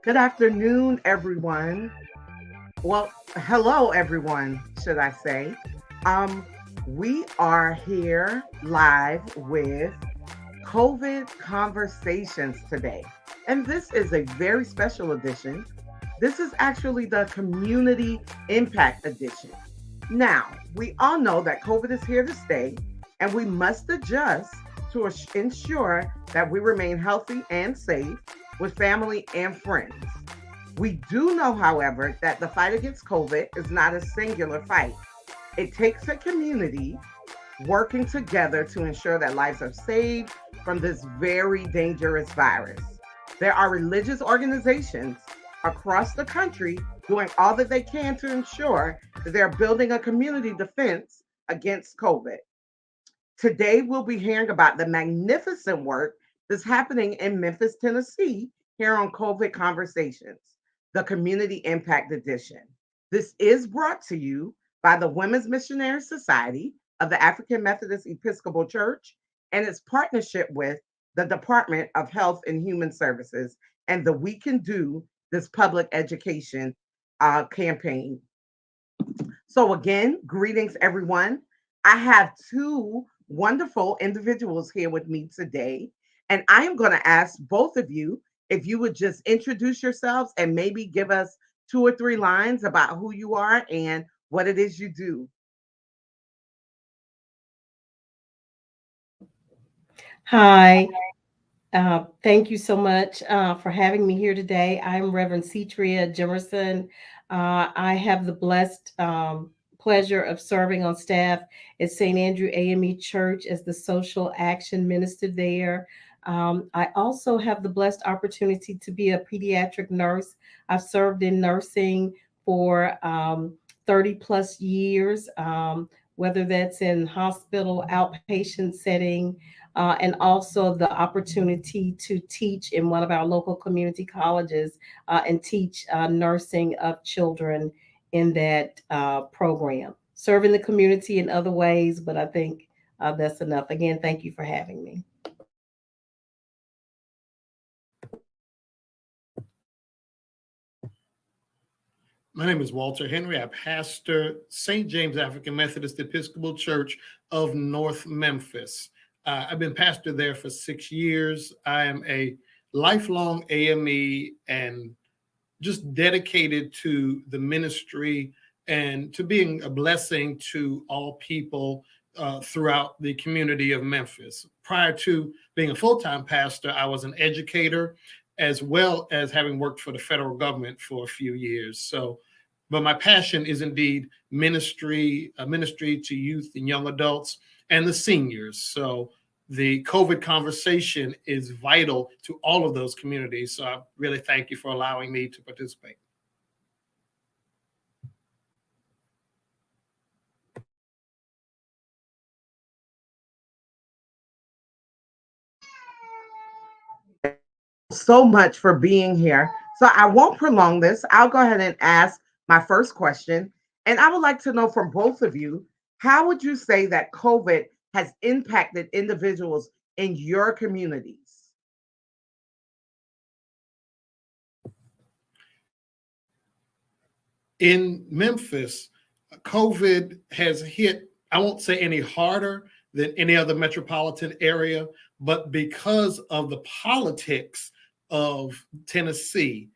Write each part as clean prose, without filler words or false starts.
Good afternoon, everyone. Well, hello, everyone, should I say. Um, we are here live with COVID conversations today. And this is a very special edition. This is actually the community impact edition. Now, we all know that COVID is here to stay, and we must adjust to ensure that we remain healthy and safe with family and friends. We do know, however, that the fight against COVID is not a singular fight. It takes a community working together to ensure that lives are saved from this very dangerous virus. There are religious organizations across the country doing all that they can to ensure that they're building a community defense against COVID. Today, we'll be hearing about the magnificent work that's happening in Memphis, Tennessee, here on COVID Conversations, the Community Impact Edition. This is brought to you by the Women's Missionary Society of the African Methodist Episcopal Church and its partnership with the Department of Health and Human Services and the We Can Do This Public Education campaign. So, again, greetings, everyone. I have two wonderful individuals here with me today, and I am going to ask both of you if you would just introduce yourselves and maybe give us two or three lines about who you are and what it is you do. Hi, thank you so much for having me here today. I'm Reverend Cetrea Jimerson. I have the blessed pleasure of serving on staff at St. Andrew AME Church as the social action minister there. I also have the blessed opportunity to be a pediatric nurse. I've served in nursing for 30 plus years, whether that's in hospital, outpatient setting, and also the opportunity to teach in one of our local community colleges and teach nursing of children in that program. Serving the community in other ways, but I think that's enough. Again, thank you for having me. My name is Walter Henry. I pastor St. James African Methodist Episcopal Church of North Memphis. I've been pastor there for 6 years. I am a lifelong AME and just dedicated to the ministry and to being a blessing to all people throughout the community of Memphis. Prior to being a full-time pastor, I was an educator as well as having worked for the federal government for a few years. But my passion is indeed ministry to youth and young adults and the seniors. So the COVID conversation is vital to all of those communities. So I really thank you for allowing me to participate. So much for being here. So I won't prolong this. I'll go ahead and ask my first question. And I would like to know from both of you, how would you say that COVID has impacted individuals in your communities? In Memphis, COVID has hit, I won't say any harder than any other metropolitan area, but because of the politics of Tennessee,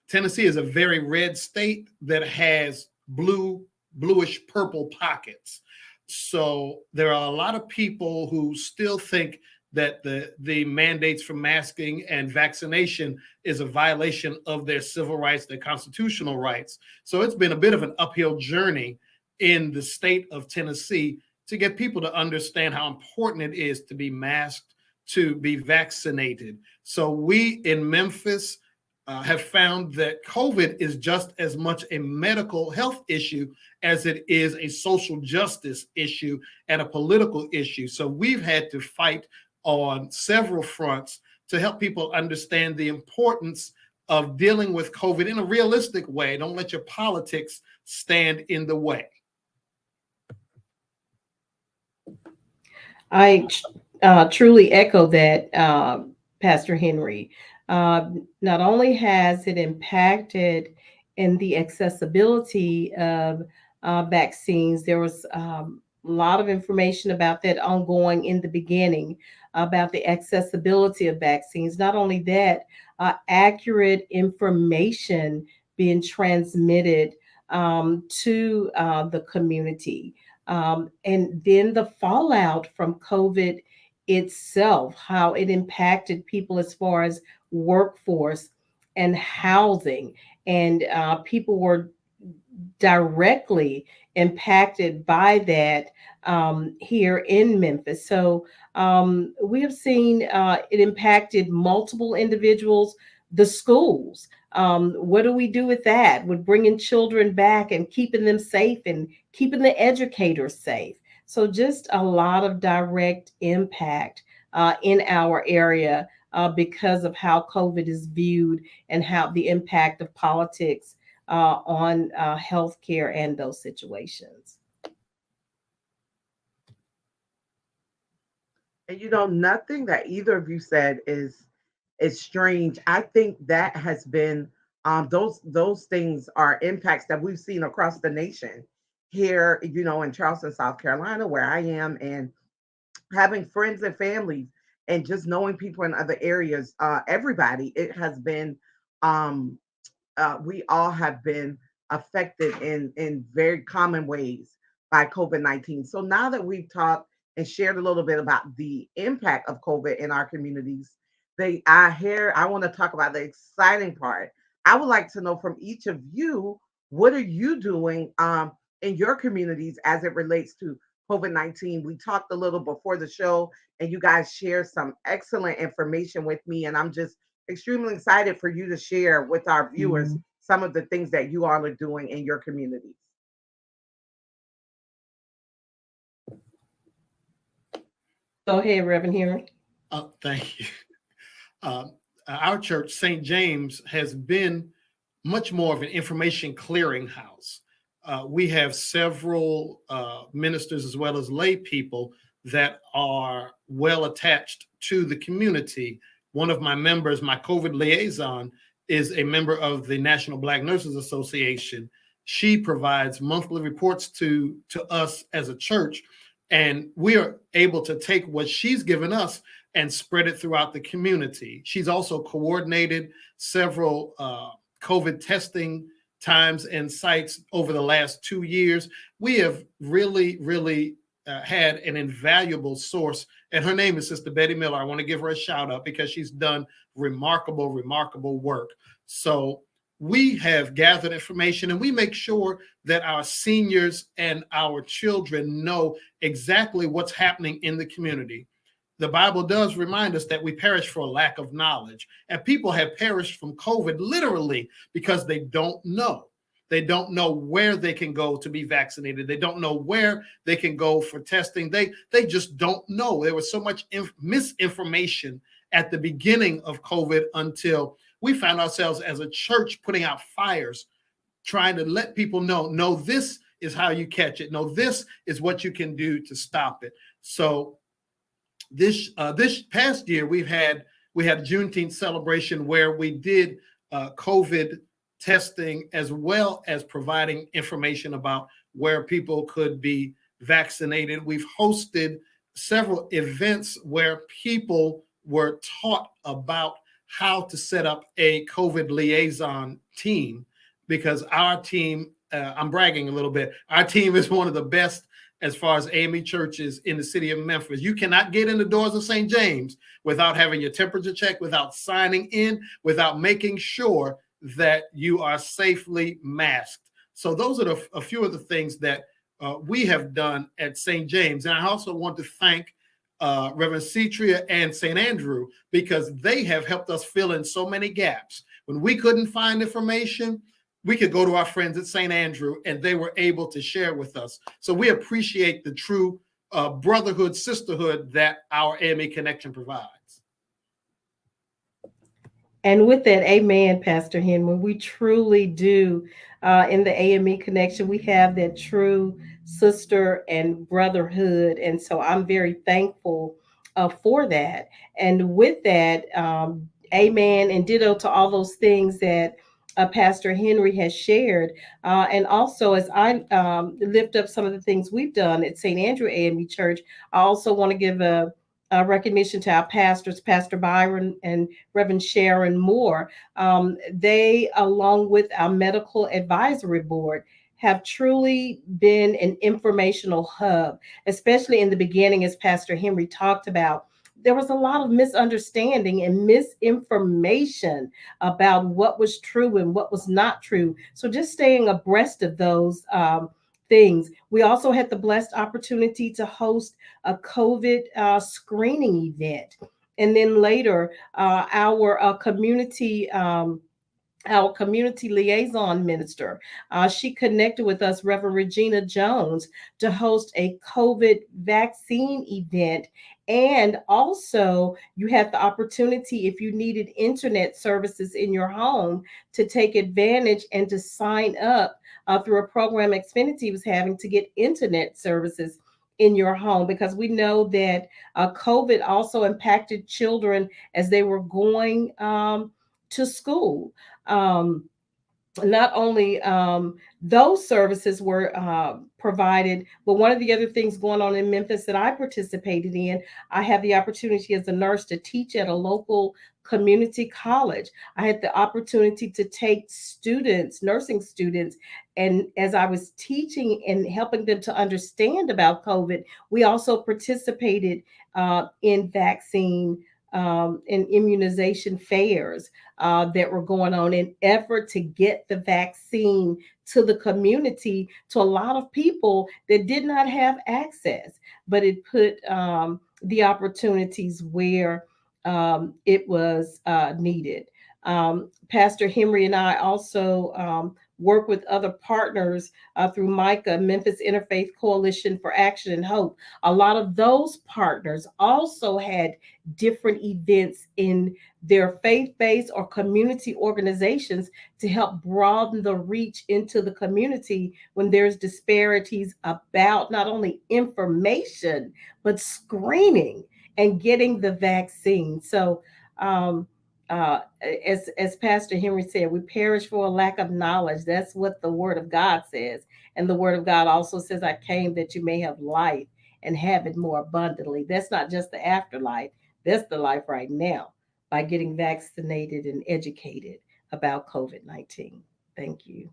Tennessee is a very red state that has bluish purple pockets. So there are a lot of people who still think that the mandates for masking and vaccination is a violation of their civil rights, their constitutional rights. So it's been a bit of an uphill journey in the state of Tennessee to get people to understand how important it is to be masked, to be vaccinated. So we in Memphis have found that COVID is just as much a medical health issue as it is a social justice issue and a political issue. So we've had to fight on several fronts to help people understand the importance of dealing with COVID in a realistic way. Don't let your politics stand in the way. I truly echo that, Pastor Henry. Not only has it impacted in the accessibility of vaccines, there was a lot of information about that ongoing in the beginning about the accessibility of vaccines. Not only that, accurate information being transmitted to the community. And then the fallout from COVID itself, how it impacted people as far as workforce and housing. And people were directly impacted by that here in Memphis. So we have seen it impacted multiple individuals, the schools. What do we do with that? With bringing children back and keeping them safe and keeping the educators safe. So just a lot of direct impact in our area because of how COVID is viewed and how the impact of politics on healthcare and those situations. And nothing that either of you said is strange. I think that has been those things are impacts that we've seen across the nation here, in Charleston, South Carolina, where I am, and having friends and families and just knowing people in other areas, everybody, it has been um we all have been affected in very common ways by COVID-19. So now that we've talked and shared a little bit about the impact of COVID in our communities, I want to talk about the exciting part. I would like to know from each of you, what are you doing in your communities as it relates to COVID-19? We talked a little before the show, and you guys shared some excellent information with me, and I'm just extremely excited for you to share with our viewers some of the things that you all are doing in your communities. Go ahead, Reverend Henry. Thank you. Our church, St. James, has been much more of an information clearinghouse. We have several ministers as well as lay people that are well attached to the community. One of my members, my COVID liaison, is a member of the National Black Nurses Association. She provides monthly reports to us as a church, and we are able to take what she's given us and spread it throughout the community. She's also coordinated several COVID testing times and sites over the last 2 years. We have really had an invaluable source, and her name is Sister Betty Miller. I want to give her a shout out because she's done remarkable work. So we have gathered information, and we make sure that our seniors and our children know exactly what's happening in the community. The Bible does remind us that we perish for a lack of knowledge, and people have perished from COVID literally because they don't know. They don't know where they can go to be vaccinated. They don't know where they can go for testing. They just don't know. There was so much misinformation at the beginning of COVID until we found ourselves as a church putting out fires, trying to let people know, no, this is how you catch it. No, this is what you can do to stop it. So this past year, we had a Juneteenth celebration where we did COVID testing as well as providing information about where people could be vaccinated. We've hosted several events where people were taught about how to set up a COVID liaison team, because our team, I'm bragging a little bit, our team is one of the best as far as AME churches in the city of Memphis. You cannot get in the doors of St. James without having your temperature checked, without signing in, without making sure that you are safely masked. So those are a few of the things that we have done at St. James. And I also want to thank Reverend Cetrea and St. Andrew, because they have helped us fill in so many gaps. When we couldn't find information, we could go to our friends at St. Andrew, and they were able to share with us. So we appreciate the true brotherhood, sisterhood that our AME Connection provides. And with that, amen, Pastor Henry. We truly do, in the AME connection, we have that true sister and brotherhood. And so I'm very thankful for that. And with that, amen, and ditto to all those things that Pastor Henry has shared. And also, as I lift up some of the things we've done at St. Andrew AME Church, I also want to give a recognition to our pastors, Pastor Byron and Reverend Sharon Moore. They, along with our medical advisory board, have truly been an informational hub, especially in the beginning, as Pastor Henry talked about. There was a lot of misunderstanding and misinformation about what was true and what was not true. So just staying abreast of those things. We also had the blessed opportunity to host a COVID screening event. And then later, our community liaison minister. She connected with us, Reverend Regina Jones, to host a COVID vaccine event. And also, you had the opportunity, if you needed internet services in your home, to take advantage and to sign up through a program Xfinity was having to get internet services in your home, because we know that COVID also impacted children as they were going to school. Um, Not only those services were provided, but one of the other things going on in Memphis that I participated in, I had the opportunity as a nurse to teach at a local community college. I had the opportunity to take students, nursing students, and as I was teaching and helping them to understand about COVID, we also participated in vaccine and immunization fairs that were going on in effort to get the vaccine to the community, to a lot of people that did not have access, but it put the opportunities where it was needed. Pastor Henry and I also work with other partners through MICA, Memphis Interfaith Coalition for Action and Hope. A lot of those partners also had different events in their faith-based or community organizations to help broaden the reach into the community when there's disparities about not only information, but screening and getting the vaccine. So, as Pastor Henry said, we perish for a lack of knowledge. That's what the Word of God says. And the Word of God also says, I came that you may have life and have it more abundantly. That's not just the afterlife, that's the life right now by getting vaccinated and educated about COVID-19. Thank you.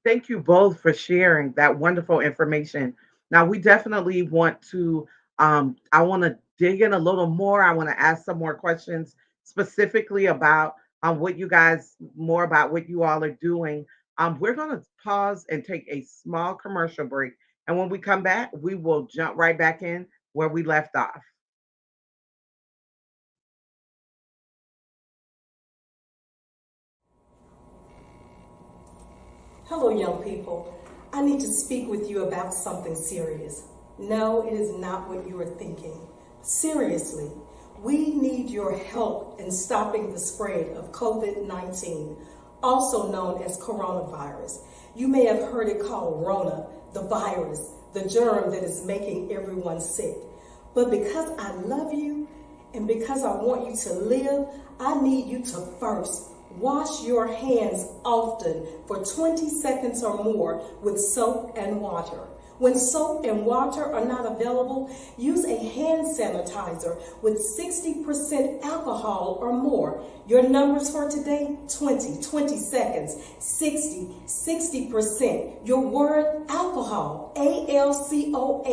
Thank you both for sharing that wonderful information. Now, we definitely want to, I want to dig in a little more. I want to ask some more questions specifically about what you guys, more about what you all are doing. We're going to pause and take a small commercial break. And when we come back, we will jump right back in where we left off. Hello, young people. I need to speak with you about something serious. No, it is not what you are thinking. Seriously, we need your help in stopping the spread of COVID-19, also known as coronavirus. You may have heard it called Rona, the virus, the germ that is making everyone sick. But because I love you and because I want you to live, I need you to first wash your hands often for 20 seconds or more with soap and water. When soap and water are not available, use a hand sanitizer with 60% alcohol or more. Your numbers for today, 20 seconds, 60%. Your word, alcohol, ALCOHOL.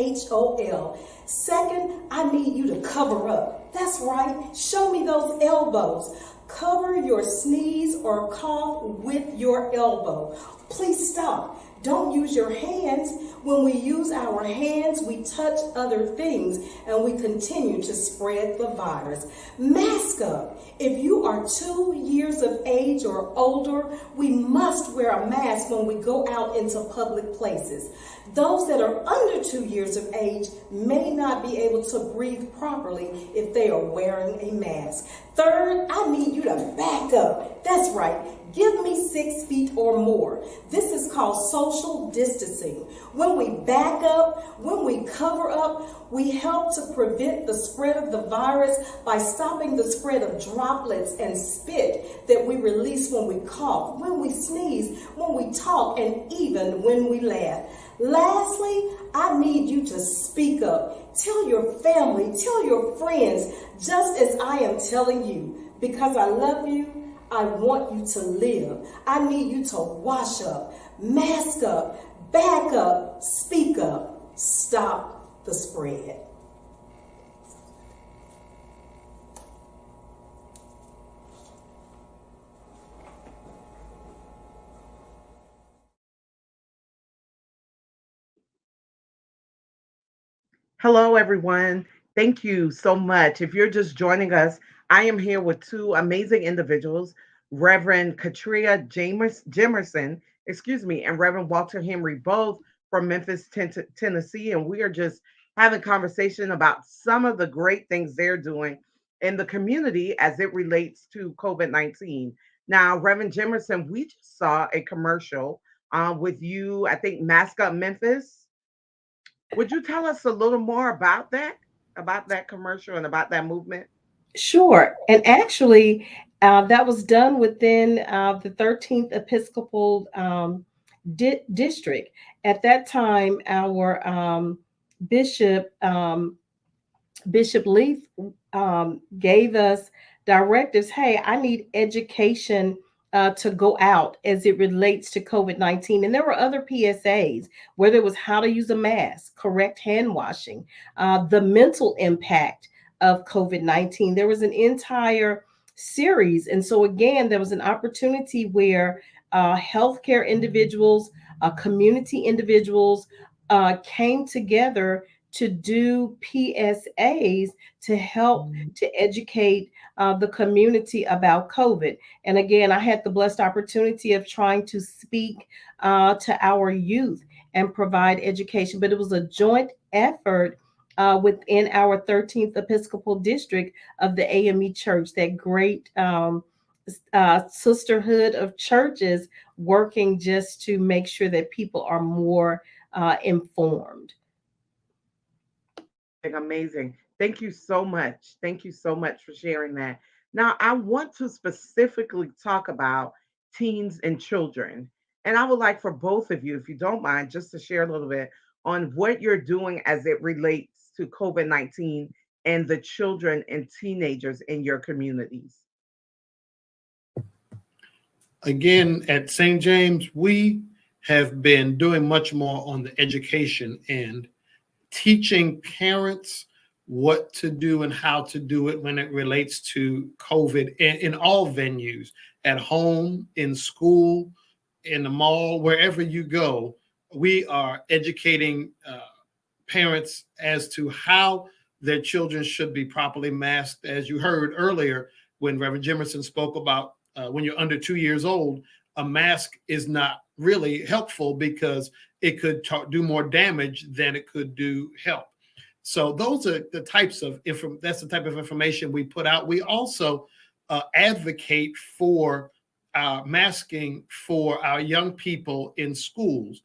Second, I need you to cover up. That's right, show me those elbows. Cover your sneeze or cough with your elbow. Please stop. Don't use your hands. When we use our hands, we touch other things and we continue to spread the virus. Mask up. If you are 2 years of age or older, we must wear a mask when we go out into public places. Those that are under 2 years of age may not be able to breathe properly if they are wearing a mask. Third, I need you to back up. That's right. Give me 6 feet or more. This is called social distancing. When we back up, when we cover up, we help to prevent the spread of the virus by stopping the spread of droplets and spit that we release when we cough, when we sneeze, when we talk, and even when we laugh. Lastly, I need you to speak up. Tell your family, tell your friends, just as I am telling you, because I love you. I want you to live. I need you to wash up, mask up, back up, speak up, stop the spread. Hello, everyone. Thank you so much. If you're just joining us, I am here with two amazing individuals, Reverend Jimerson, and Reverend Walter Henry, both from Memphis, Tennessee. And we are just having conversation about some of the great things they're doing in the community as it relates to COVID-19. Now, Reverend Jimerson, we just saw a commercial with you, I think, Mask Up Memphis. Would you tell us a little more about that commercial and about that movement? Sure. And actually, that was done within the 13th Episcopal District. At that time, our bishop, Bishop Leaf, gave us directives. Hey, I need education to go out as it relates to COVID-19. And there were other PSAs where there was how to use a mask, correct hand washing, the mental impact of COVID-19. There was an entire series. And so, again, there was an opportunity where healthcare individuals, community individuals came together to do PSAs to help to educate the community about COVID. And again, I had the blessed opportunity of trying to speak to our youth and provide education, but it was a joint effort within our 13th Episcopal District of the AME Church, that great sisterhood of churches working just to make sure that people are more informed. Amazing. Thank you so much. Thank you so much for sharing that. Now, I want to specifically talk about teens and children. And I would like for both of you, if you don't mind, just to share a little bit on what you're doing as it relates to COVID-19 and the children and teenagers in your communities. Again, at St. James, we have been doing much more on the education end, teaching parents what to do and how to do it when it relates to COVID in all venues, at home, in school, in the mall, wherever you go. We are educating parents as to how their children should be properly masked. As you heard earlier, when Reverend Jimerson spoke about when you're under 2 years old, a mask is not really helpful because it could do more damage than it could do help. So those are the types of that's the type of information we put out. We also advocate for masking for our young people in schools.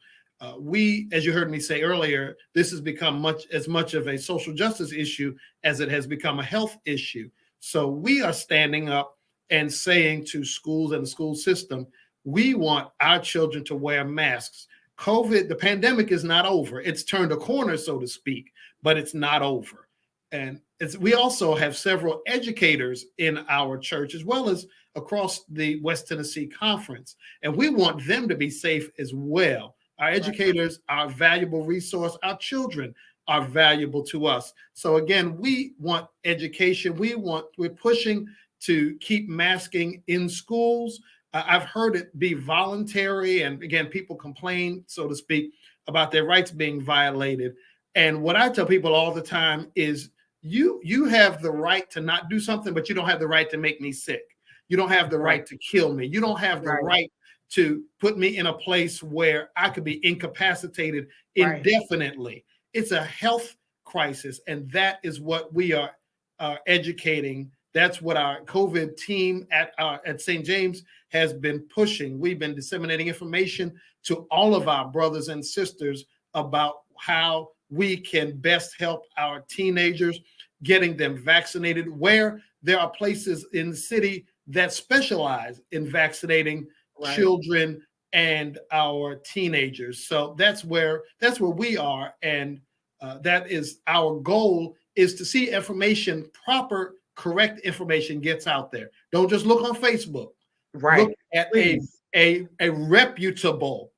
We, as you heard me say earlier, this has become as much of a social justice issue as it has become a health issue. So we are standing up and saying to schools and the school system, we want our children to wear masks. COVID, the pandemic is not over. It's turned a corner, so to speak, but it's not over. And we also have several educators in our church, as well as across the West Tennessee Conference. And we want them to be safe as well. Our educators are a valuable resource. Our children are valuable to us. So again, we want education. We're pushing to keep masking in schools. I've heard it be voluntary, and again, people complain, so to speak, about their rights being violated. And what I tell people all the time is, you have the right to not do something, but you don't have the right to make me sick. You don't have the right to kill me. You don't have the right to put me in a place where I could be incapacitated indefinitely. It's a health crisis, and that is what we are educating. That's what our COVID team at St. James has been pushing. We've been disseminating information to all of our brothers and sisters about how we can best help our teenagers, getting them vaccinated, where there are places in the city that specialize in vaccinating children and our teenagers. So that's where we are, and that is our goal, is to see information, proper, correct information gets out there. Don't just look on Facebook. Look at a reputable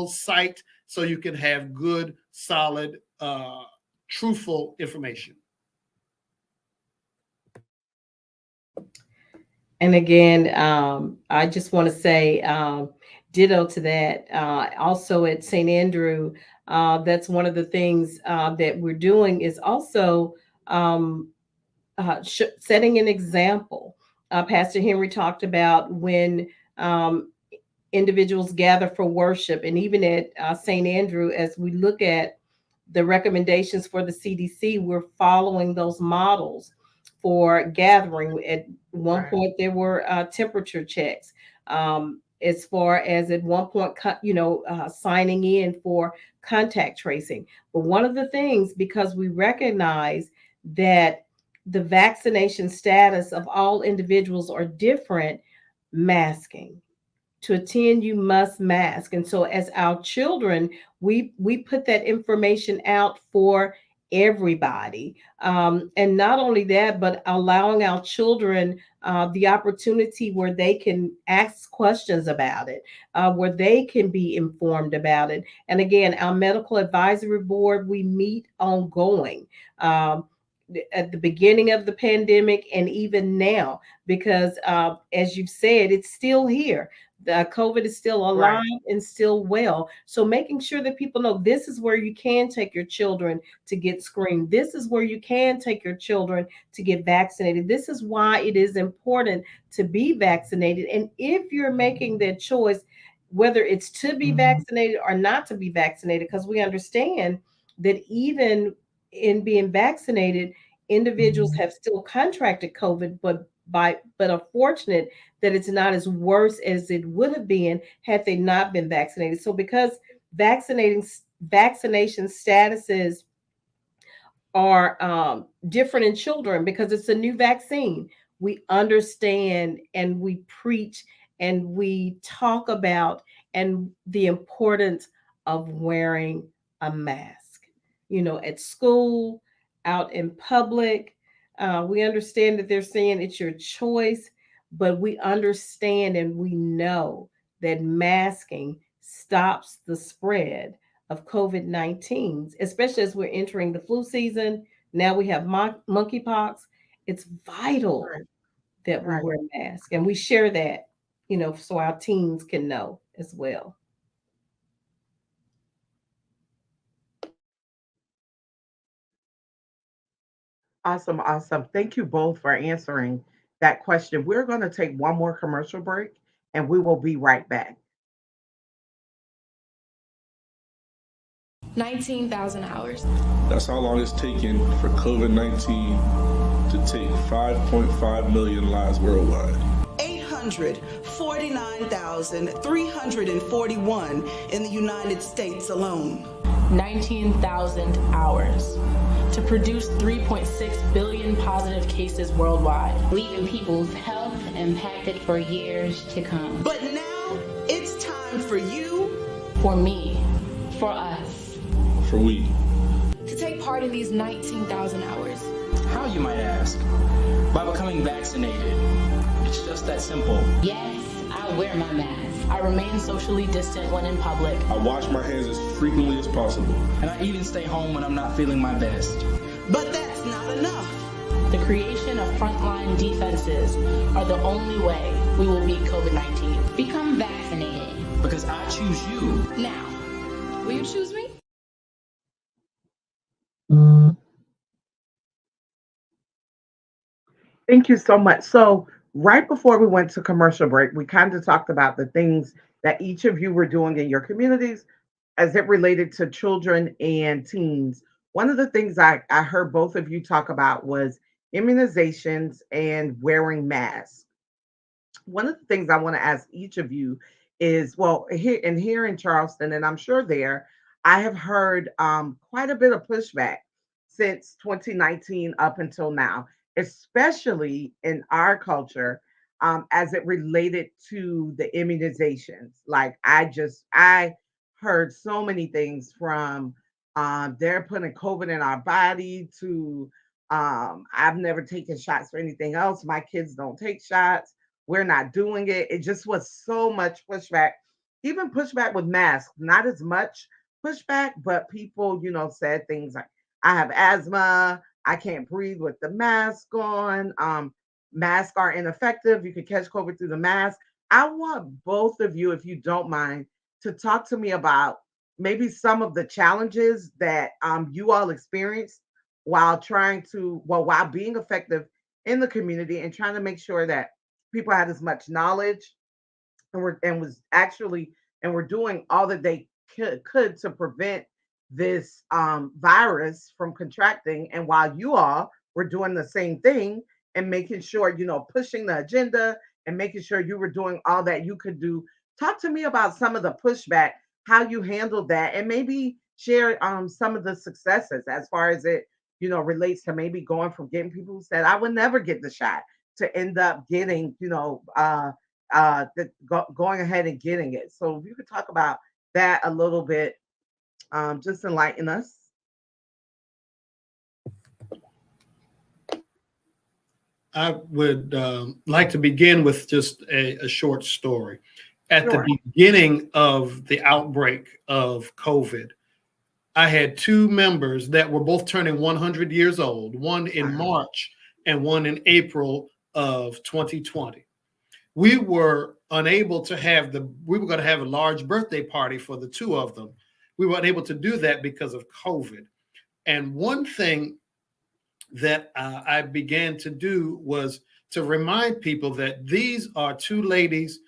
site, so you can have good, solid, truthful information. And again, I just want to say ditto to that. Also at St. Andrew, that's one of the things that we're doing, is also setting an example. Pastor Henry talked about when individuals gather for worship, and even at St. Andrew, as we look at the recommendations for the CDC, we're following those models for gathering. At one point, there were temperature checks. As far as at one point, signing in for contact tracing. But one of the things, because we recognize that the vaccination status of all individuals are different, masking. To attend, you must mask. And so as our children, we put that information out for everybody. And not only that, but allowing our children the opportunity where they can ask questions about it, where they can be informed about it. And again, our medical advisory board, we meet ongoing. At the beginning of the pandemic and even now, because as you've said, it's still here. The COVID is still alive and still well. So making sure that people know this is where you can take your children to get screened. This is where you can take your children to get vaccinated. This is why it is important to be vaccinated. And if you're making that choice, whether it's to be vaccinated or not to be vaccinated, because we understand that even in being vaccinated, individuals have still contracted COVID, but are fortunate that it's not as worse as it would have been had they not been vaccinated. So because vaccination statuses are different in children, because it's a new vaccine, we understand and we preach and we talk about and the importance of wearing a mask, at school, out in public. We understand that they're saying it's your choice, but we understand and we know that masking stops the spread of COVID-19, especially as we're entering the flu season. Now we have monkeypox. It's vital that we wear masks, and we share that, so our teens can know as well. Awesome. Awesome. Thank you both for answering that question. We're going to take one more commercial break and we will be right back. 19,000 hours. That's how long it's taken for COVID-19 to take 5.5 million lives worldwide. 849,341 in the United States alone. 19,000 hours to produce 3.6 billion positive cases worldwide, leaving people's health impacted for years to come. But now it's time for you, for me, for us, for we, to take part in these 19,000 hours. How, you might ask? By becoming vaccinated. It's just that simple. Yes, I wear my mask. I remain socially distant when in public. I wash my hands as frequently as possible. And I even stay home when I'm not feeling my best. But that's not enough. The creation of frontline defenses are the only way we will beat COVID-19. Become vaccinated. Because I choose you. Now, will you choose me? Thank you so much. So, right before we went to commercial break, we kind of talked about the things that each of you were doing in your communities as it related to children and teens. One of the things I heard both of you talk about was immunizations and wearing masks. One of the things I want to ask each of you is, well, here in Charleston, and I'm sure there, I have heard quite a bit of pushback since 2019 up until now, especially in our culture, as it related to the immunizations. Like I heard so many things from they're putting COVID in our body to I've never taken shots for anything else. My kids don't take shots, we're not doing it. It just was so much pushback, even pushback with masks, not as much pushback, but people, said things like, I have asthma, I can't breathe with the mask on. Masks are ineffective. You can catch COVID through the mask. I want both of you, if you don't mind, to talk to me about maybe some of the challenges that you all experienced while being effective in the community and trying to make sure that people had as much knowledge and were doing all that they could to prevent this virus from contracting. And while you all were doing the same thing and making sure, pushing the agenda and making sure you were doing all that you could do, talk to me about some of the pushback, how you handled that, and maybe share some of the successes as far as it, relates to maybe going from getting people who said, I would never get the shot to end up getting, going ahead and getting it. So if you could talk about that a little bit, just enlighten us. I would like to begin with just a short story. At Sure. the beginning of the outbreak of COVID, I had two members that were both turning 100 years old, one in March and one in April of 2020. We were unable to we were going to have a large birthday party for the two of them. We weren't able to do that because of COVID. And one thing that I began to do was to remind people that these are two ladies.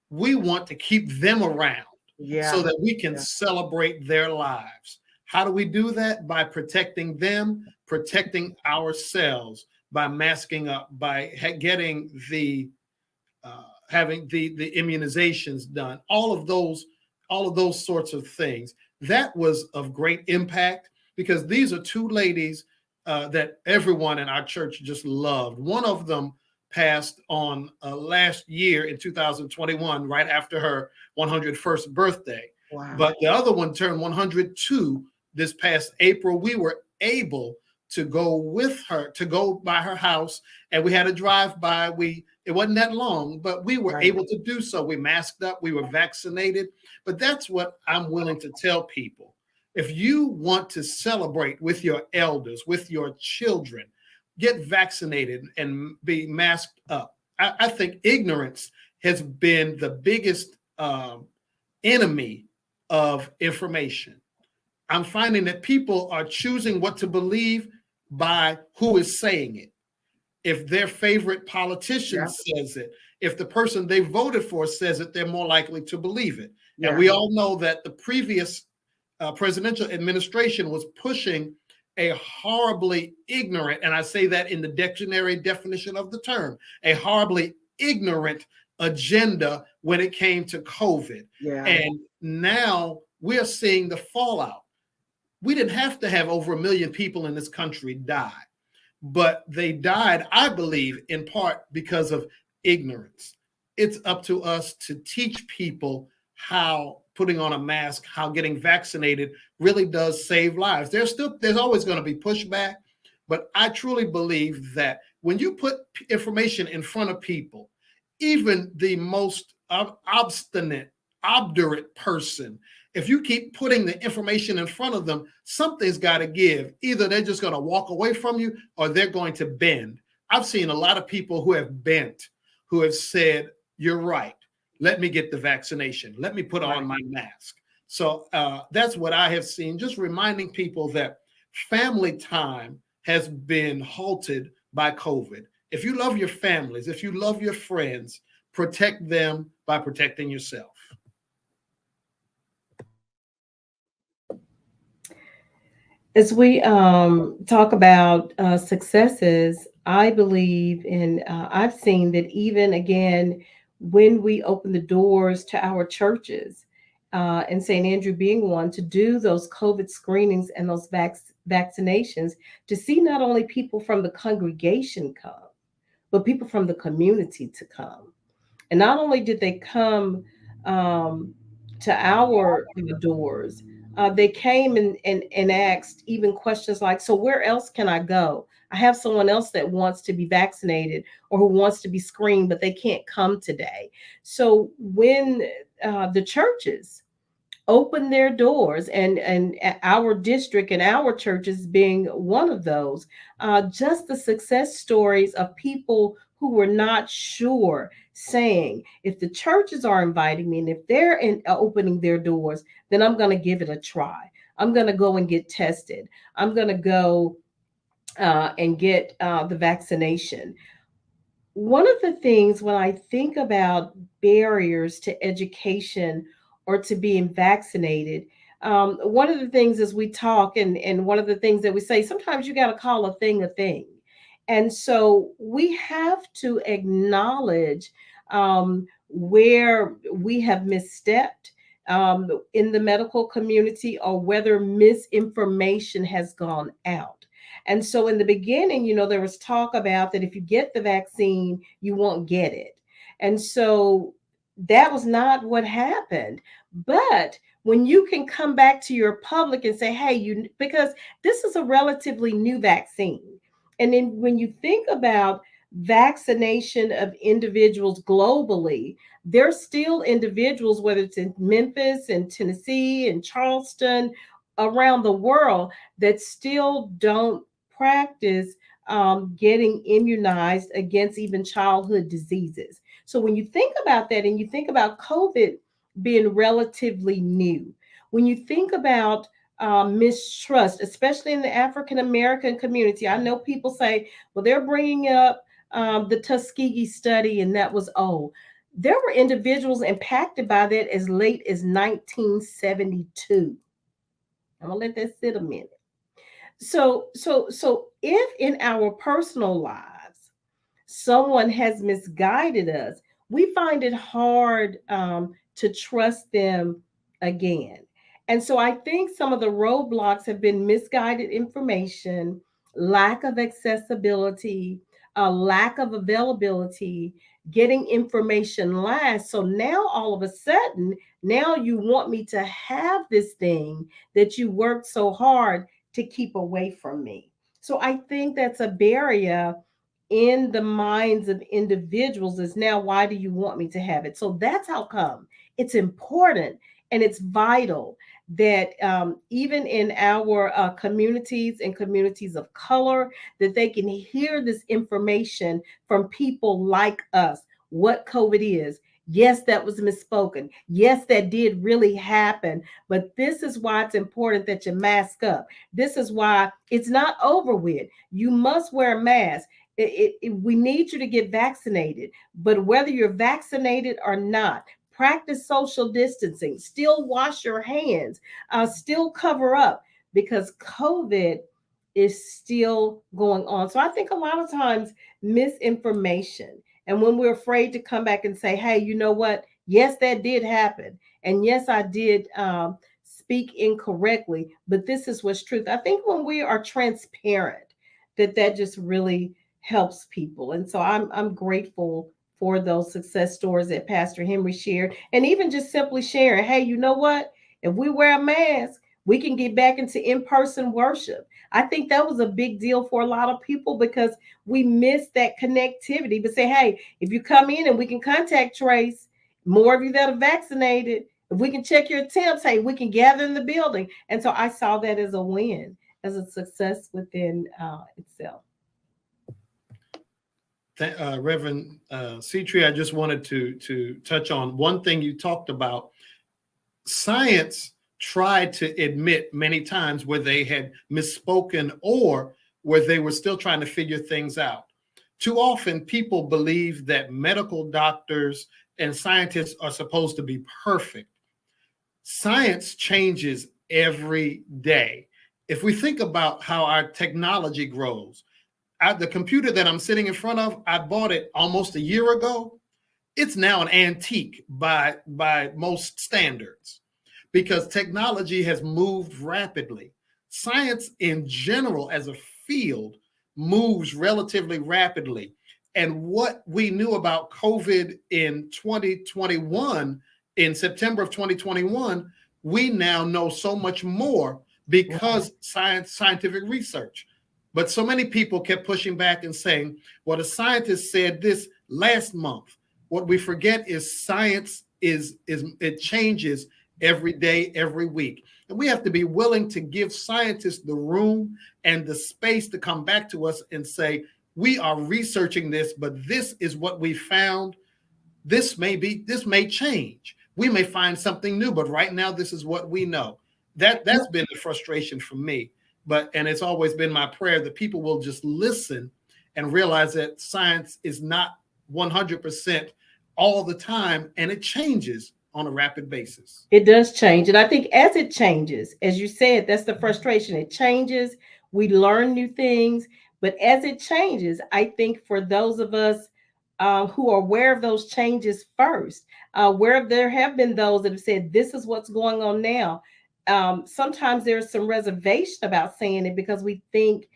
We want to keep them around so that we can celebrate their lives. How do we do that? By protecting them, protecting ourselves, by masking up, by getting having the immunizations done, all of those sorts of things. That was of great impact because these are two ladies that everyone in our church just loved. One of them passed on last year in 2021, right after her 101st birthday. Wow. But the other one turned 102 this past April. We were able to go with her, to go by her house, and we had a drive-by. It wasn't that long, but we were able to do so. We masked up, we were vaccinated. But that's what I'm willing to tell people. If you want to celebrate with your elders, with your children, get vaccinated and be masked up. I think ignorance has been the biggest enemy of information. I'm finding that people are choosing what to believe by who is saying it. If their favorite politician says it, if the person they voted for says it, they're more likely to believe it. And we all know that the previous presidential administration was pushing a horribly ignorant, and I say that in the dictionary definition of the term, a horribly ignorant agenda when it came to COVID. And now we're seeing the fallout. We didn't have to have over 1 million people in this country die, but they died, I believe, in part because of ignorance. It's up to us to teach people how putting on a mask, how getting vaccinated really does save lives. There's always going to be pushback, but I truly believe that when you put information in front of people, even the most obdurate person If you keep putting the information in front of them, something's got to give. Either they're just going to walk away from you or they're going to bend. I've seen a lot of people who have bent, who have said, you're right. Let me get the vaccination. Let me put on my mask. So that's what I have seen, just reminding people that family time has been halted by COVID. If you love your families, if you love your friends, protect them by protecting yourself. As we talk about successes, I believe in, I've seen that even again, when we open the doors to our churches, and St. Andrew being one, to do those COVID screenings and those vaccinations, to see not only people from the congregation come, but people from the community to come. And not only did they come to our doors, they came and asked even questions like, so where else can I go? I have someone else that wants to be vaccinated or who wants to be screened, but they can't come today. So when the churches open their doors, and our district and our churches being one of those, just the success stories of people who were not sure, saying, if the churches are inviting me and if they're opening their doors, then I'm going to give it a try. I'm going to go and get tested. I'm going to go and get the vaccination. One of the things when I think about barriers to education or to being vaccinated, one of the things as we talk, and one of the things that we say, sometimes you got to call a thing a thing. And so we have to acknowledge where we have misstepped in the medical community, or whether misinformation has gone out. And so in the beginning, there was talk about that if you get the vaccine, you won't get it. And so that was not what happened. But when you can come back to your public and say, hey, because this is a relatively new vaccine. And then when you think about vaccination of individuals globally, there's still individuals, whether it's in Memphis and Tennessee and Charleston, around the world, that still don't practice getting immunized against even childhood diseases. So when you think about that, and you think about COVID being relatively new, when you think about mistrust, especially in the African American community, I know people say, well, they're bringing up the Tuskegee study, and that was old. There were individuals impacted by that as late as 1972. I'm gonna let that sit a minute. So if in our personal lives someone has misguided us, we find it hard to trust them again. And so I think some of the roadblocks have been misguided information, lack of accessibility, a lack of availability, getting information last. So now all of a sudden, now you want me to have this thing that you worked so hard to keep away from me. So I think that's a barrier in the minds of individuals, is now, why do you want me to have it? So that's how come it's important and it's vital that even in our communities and communities of color, that they can hear this information from people like us, what COVID is. Yes, that was misspoken. Yes, that did really happen. But this is why it's important that you mask up. This is why it's not over with. You must wear a mask. We need you to get vaccinated. But whether you're vaccinated or not, practice social distancing, still wash your hands, still cover up, because COVID is still going on. So I think a lot of times misinformation, and when we're afraid to come back and say, hey, you know what? Yes, that did happen. And yes, I did speak incorrectly, but this is what's truth. I think when we are transparent, that just really helps people. And so I'm grateful for those success stories that Pastor Henry shared, and even just simply sharing, hey, you know what? If we wear a mask, we can get back into in-person worship. I think that was a big deal for a lot of people, because we missed that connectivity. But say, hey, if you come in and we can contact trace, more of you that are vaccinated, If we can check your temps, hey, we can gather in the building. And so I saw that as a win, as a success within itself. Reverend Cetrea, I just wanted to touch on one thing you talked about. Science tried to admit many times where they had misspoken or where they were still trying to figure things out. Too often, people believe that medical doctors and scientists are supposed to be perfect. Science changes every day. If we think about how our technology grows, the computer that I'm sitting in front of, I bought it almost a year ago. It's now an antique by most standards because technology has moved rapidly. Science in general as a field moves relatively rapidly. And what we knew about COVID in 2021, in September of 2021, we now know so much more because scientific research. But so many people kept pushing back and saying, well, the scientists said this last month. What we forget is science it changes every day, every week. And we have to be willing to give scientists the room and the space to come back to us and say, we are researching this, but this is what we found. This may change. We may find something new, but right now, this is what we know. That's been the frustration for me. And it's always been my prayer that people will just listen and realize that science is not 100% all the time, and it changes on a rapid basis. It does change. And I think as it changes, as you said, that's the frustration. It changes. We learn new things. But as it changes, I think for those of us who are aware of those changes first, where there have been those that have said, this is what's going on now. Sometimes there's some reservation about saying it because we think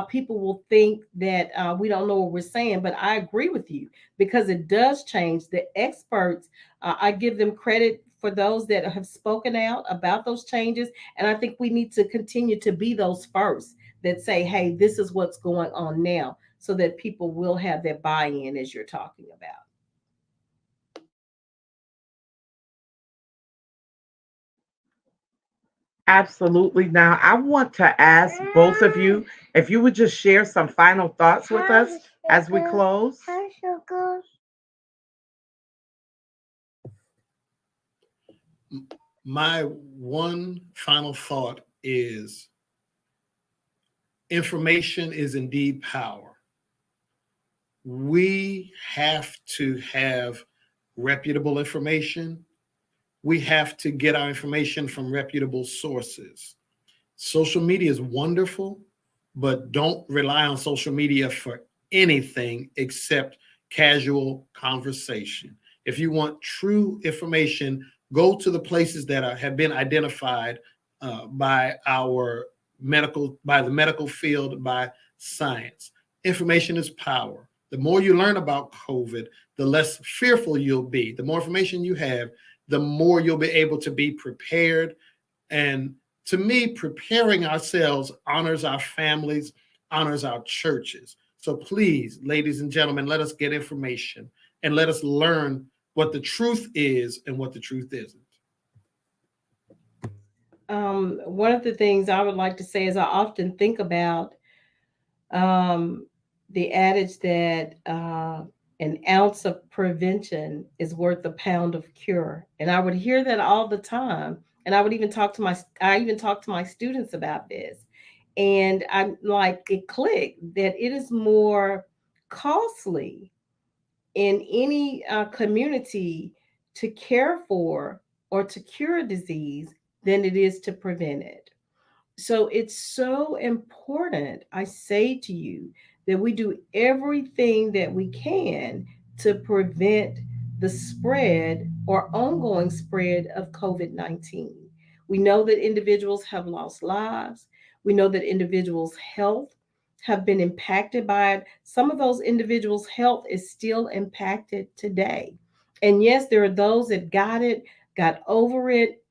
people will think that we don't know what we're saying. But I agree with you because it does change. The experts, I give them credit for those that have spoken out about those changes. And I think we need to continue to be those first that say, hey, this is what's going on now, so that people will have their buy-in as you're talking about. Absolutely. Now, I want to ask both of you if you would just share some final thoughts with us as we close. My one final thought is information is indeed power. We have to have reputable information. We have to get our information from reputable sources. Social media is wonderful, but don't rely on social media for anything except casual conversation. If you want true information, go to the places that have been identified by the medical field, by science. Information is power. The more you learn about COVID, the less fearful you'll be. The more information you have, the more you'll be able to be prepared. And to me, preparing ourselves honors our families, honors our churches. So please, ladies and gentlemen, let us get information and let us learn what the truth is and what the truth isn't. One of the things I would like to say is I often think about the adage that an ounce of prevention is worth a pound of cure. And I would hear that all the time. And I even talk to my students about this. And I'm like, it clicked that it is more costly in any community to care for or to cure a disease than it is to prevent it. So it's so important, I say to you, that we do everything that we can to prevent the spread or ongoing spread of COVID-19. We know that individuals have lost lives. We know that individuals' health have been impacted by it. Some of those individuals' health is still impacted today. And yes, there are those that got over it,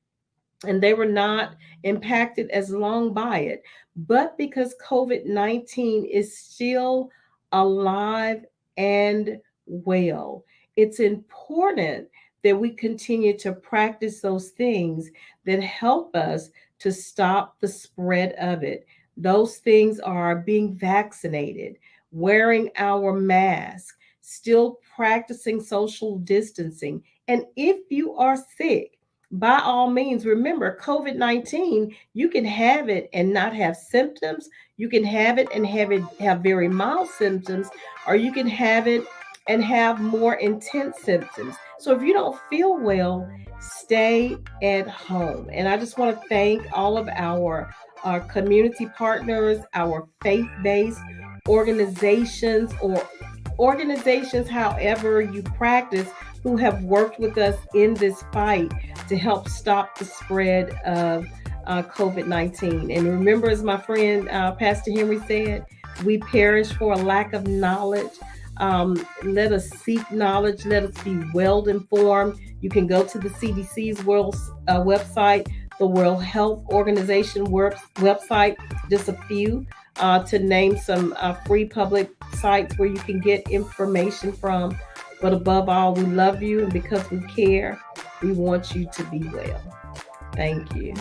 and they were not impacted as long by it. But because COVID-19 is still alive and well, it's important that we continue to practice those things that help us to stop the spread of it. Those things are being vaccinated, wearing our mask, still practicing social distancing. And if you are sick, by all means, remember COVID 19, you can have it and not have symptoms. You can have it and have very mild symptoms, or you can have it and have more intense symptoms. So if you don't feel well, stay at home. And I just want to thank all of our community partners, our faith-based organizations, or organizations, however you practice, who have worked with us in this fight to help stop the spread of COVID-19. And remember, as my friend Pastor Henry said, we perish for a lack of knowledge. Let us seek knowledge. Let us be well informed. You can go to the CDC's website, the World Health Organization website, just a few to name some free public sites where you can get information from. But above all, we love you, and because we care, we want you to be well. Thank you.